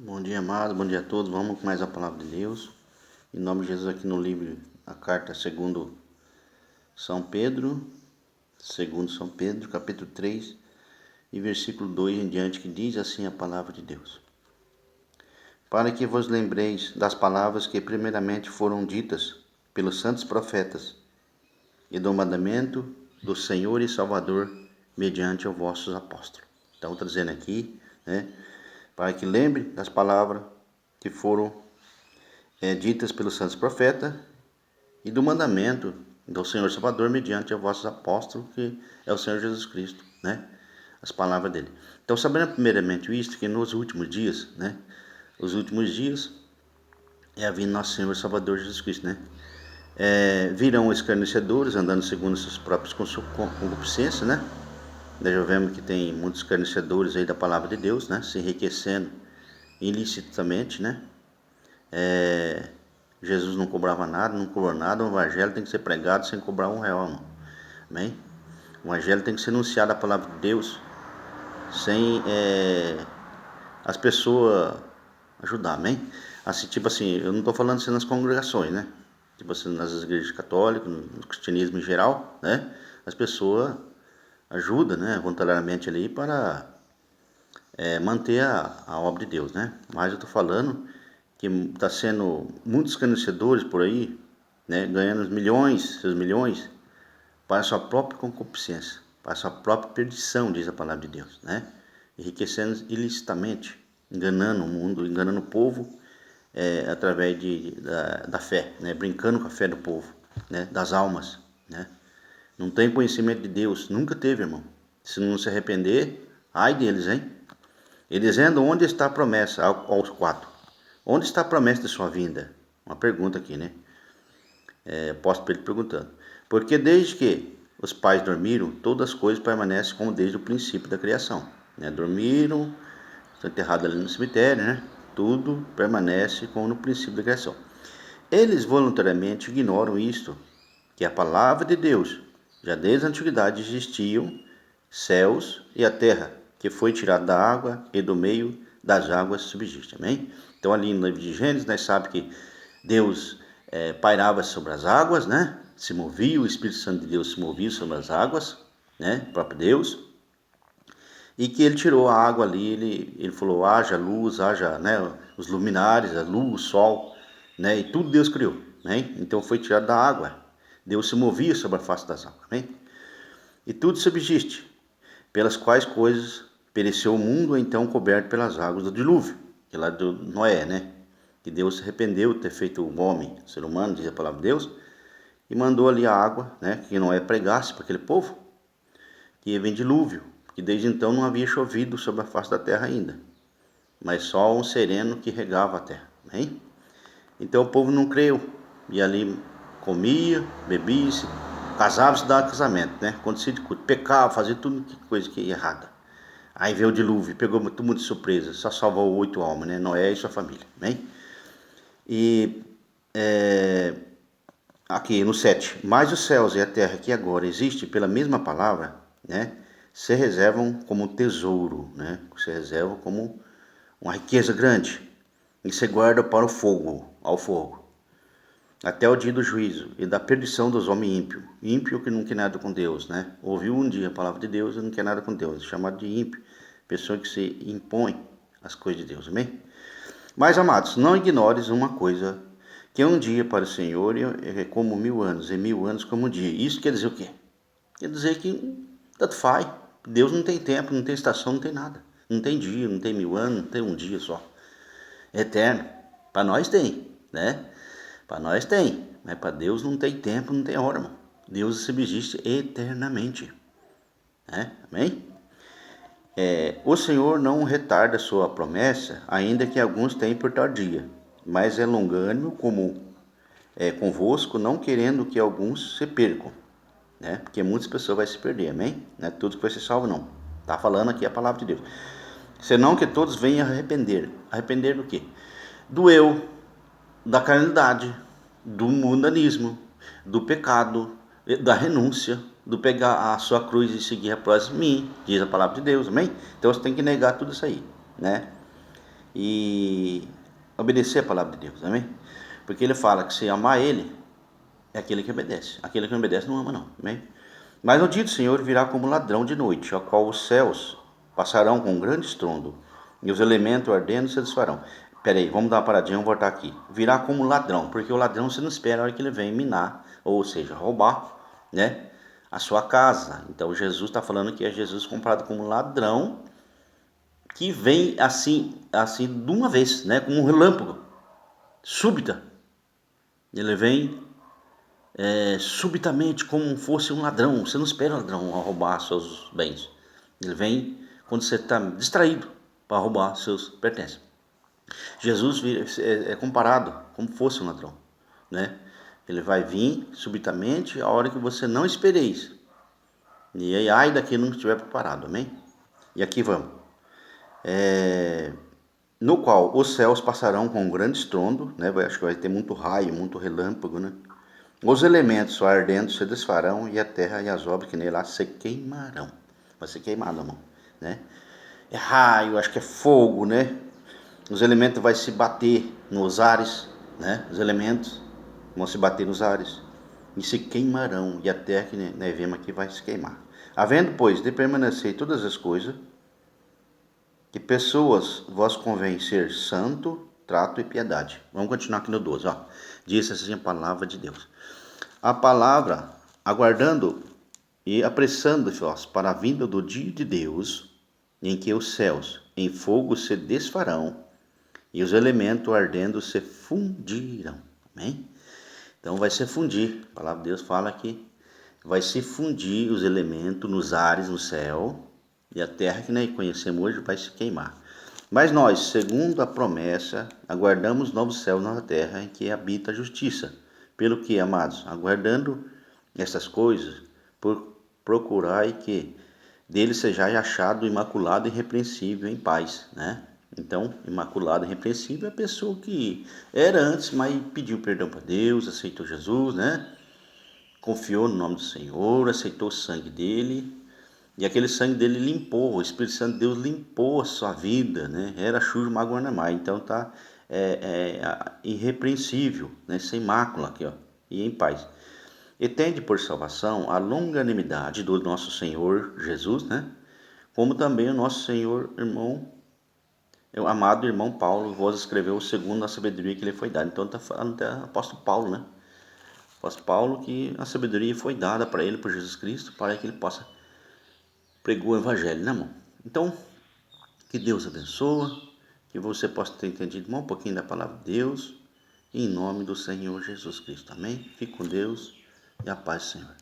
Bom dia, amados, bom dia a todos. Vamos com mais a palavra de Deus. Em nome de Jesus, aqui no livro, a carta segundo São Pedro, capítulo 3, e versículo 2 em diante, que diz assim a palavra de Deus. Para que vos lembreis das palavras que primeiramente foram ditas pelos santos profetas, e do mandamento do Senhor e Salvador, mediante os vossos apóstolos. Então, trazendo aqui, para que lembre das palavras que foram ditas pelos santos profetas e do mandamento do Senhor Salvador mediante os vossos apóstolos, que é o Senhor Jesus Cristo, as palavras dele. Então, sabendo primeiramente isto, que nos últimos dias, os últimos dias é a vinda do nosso Senhor Salvador Jesus Cristo, virão escarnecedores andando segundo seus próprios concupiscências, Nós já vemos que tem muitos escarnecedores aí da palavra de Deus, se enriquecendo ilicitamente, Jesus não cobrava nada, não cobrou nada. O evangelho tem que ser pregado sem cobrar R$1, não. Amém? O evangelho tem que ser anunciado, a palavra de Deus, sem as pessoas ajudar, amém? Assim, tipo assim, eu não estou falando assim nas congregações, Tipo assim, nas igrejas católicas, no cristianismo em geral, As pessoas ajudam, voluntariamente ali para manter a obra de Deus, Mas eu estou falando que está sendo muitos escarnecedores por aí, ganhando seus milhões, para a sua própria concupiscência, para a sua própria perdição, diz a palavra de Deus, enriquecendo ilicitamente, enganando o mundo, enganando o povo, através da fé, brincando com a fé do povo, das almas, Não tem conhecimento de Deus, nunca teve, irmão. Se não se arrepender, ai deles, hein? Eles andam onde está a promessa, aos 4. Onde está a promessa de sua vinda? Uma pergunta aqui, Apóstolo Pedro perguntando. Porque desde que os pais dormiram, todas as coisas permanecem como desde o princípio da criação. Dormiram, estão enterrados ali no cemitério, Tudo permanece como no princípio da criação. Eles voluntariamente ignoram isto, que a palavra de Deus, já desde a antiguidade existiam céus e a terra, que foi tirada da água e do meio das águas subsiste. Amém? Então, ali no livro de Gênesis, nós sabemos que Deus pairava sobre as águas, Se movia, o Espírito Santo de Deus se movia sobre as águas, O próprio Deus. E que ele tirou a água ali, ele falou, haja luz, haja, os luminares, a luz, o sol, E tudo Deus criou, Então foi tirado da água. Deus se movia sobre a face das águas, amém? E tudo subsiste, pelas quais coisas pereceu o mundo, então coberto pelas águas do dilúvio, que lá do Noé, Que Deus se arrependeu de ter feito o homem, o ser humano, diz a palavra de Deus, e mandou ali a água, que Noé pregasse para aquele povo, que vem dilúvio, que desde então não havia chovido sobre a face da terra ainda, mas só um sereno que regava a terra, amém? Então o povo não creu, e ali comia, bebia-se, casava-se, dava casamento, Quando se pecava, fazia tudo coisa que errada. Aí veio o dilúvio, pegou todo mundo de surpresa, só salvou 8 almas, Noé e sua família, amém? E aqui no 7, mas os céus e a terra que agora existe pela mesma palavra, se reservam como tesouro, Se reservam como uma riqueza grande e se guarda para ao fogo, até o dia do juízo e da perdição dos homens ímpios. Ímpio que não quer nada com Deus, Ouviu um dia a palavra de Deus e não quer nada com Deus, chamado de ímpio, pessoa que se impõe às coisas de Deus, amém? Mas, amados, não ignores uma coisa, que um dia para o Senhor é como 1000 anos, e 1000 anos como um dia. Isso quer dizer o quê? Quer dizer que tanto faz. Deus não tem tempo, não tem estação, não tem nada. Não tem dia, não tem 1000 anos, não tem um dia só. É eterno. Para nós tem, Para nós tem, mas para Deus não tem tempo, não tem hora, irmão. Deus subsiste eternamente, Amém? O Senhor não retarda sua promessa, ainda que alguns tenham por tardia, mas é longânimo como convosco, não querendo que alguns se percam, Porque muitas pessoas vão se perder, amém? Não é tudo que vai ser salvo, não. Está falando aqui a palavra de Deus. Senão que todos venham arrepender. Arrepender do quê? Do eu, da carnalidade, do mundanismo, do pecado, da renúncia, do pegar a sua cruz e seguir após mim, diz a palavra de Deus, amém? Então você tem que negar tudo isso aí, e obedecer a palavra de Deus, amém? Porque ele fala que se amar ele, é aquele que obedece. Aquele que não obedece não ama não, amém? Mas no dia do Senhor virá como ladrão de noite, ao qual os céus passarão com um grande estrondo, e os elementos ardendo se desfarão. Peraí, vamos dar uma paradinha, vamos voltar aqui. Virá como ladrão, porque o ladrão você não espera a hora que ele vem minar, ou seja, roubar, né, a sua casa. Então Jesus está falando que é Jesus comparado como ladrão, que vem assim de uma vez, né, como um relâmpago, súbita. Ele vem subitamente como fosse um ladrão. Você não espera um ladrão roubar seus bens. Ele vem quando você está distraído para roubar seus pertences. Jesus é comparado como fosse um ladrão, né? Ele vai vir subitamente a hora que você não espereis. E aí, ai daquele que não estiver preparado, amém? E aqui vamos. No qual os céus passarão com um grande estrondo, né? Acho que vai ter muito raio, muito relâmpago, né? Os elementos ardendo se desfarão, e a terra e as obras que nela se queimarão. Vai ser queimado, irmão, né? É raio, acho que é fogo, né? Os elementos vão se bater nos ares, né? Os elementos vão se bater nos ares e se queimarão, e a terra que nós vemos aqui vai se queimar. Havendo, pois, de permanecer todas as coisas, que pessoas vós convém ser santo, trato e piedade. Vamos continuar aqui no 12, ó. Diz assim a palavra de Deus. A palavra, aguardando e apressando-vos para a vinda do dia de Deus, em que os céus em fogo se desfarão e os elementos ardendo se fundirão. Amém? Então vai se fundir. A palavra de Deus fala que vai se fundir os elementos nos ares, no céu, e a terra que nós conhecemos hoje vai se queimar. Mas nós, segundo a promessa, aguardamos novos céus na terra em que habita a justiça. Pelo que, amados, aguardando essas coisas, procurai que dele sejais achado imaculado e irrepreensível em paz, né? Então, imaculado e irrepreensível é a pessoa que era antes, mas pediu perdão para Deus, aceitou Jesus, né? Confiou no nome do Senhor, aceitou o sangue dele, e aquele sangue dele limpou, o Espírito Santo de Deus limpou a sua vida, né? Era chuva maguanamai, então tá irrepreensível, né? Sem mácula aqui, ó, e em paz. E tende por salvação a longanimidade do nosso Senhor Jesus, né? Como também o nosso Senhor o amado irmão Paulo vos escreveu segundo a sabedoria que lhe foi dada. Então está falando até o apóstolo Paulo, né? O apóstolo Paulo, que a sabedoria foi dada para ele, por Jesus Cristo, para que ele possa pregar o evangelho, né, irmão? Então, que Deus abençoe, que você possa ter entendido um pouquinho da palavra de Deus, em nome do Senhor Jesus Cristo. Amém? Fique com Deus e a paz do Senhor.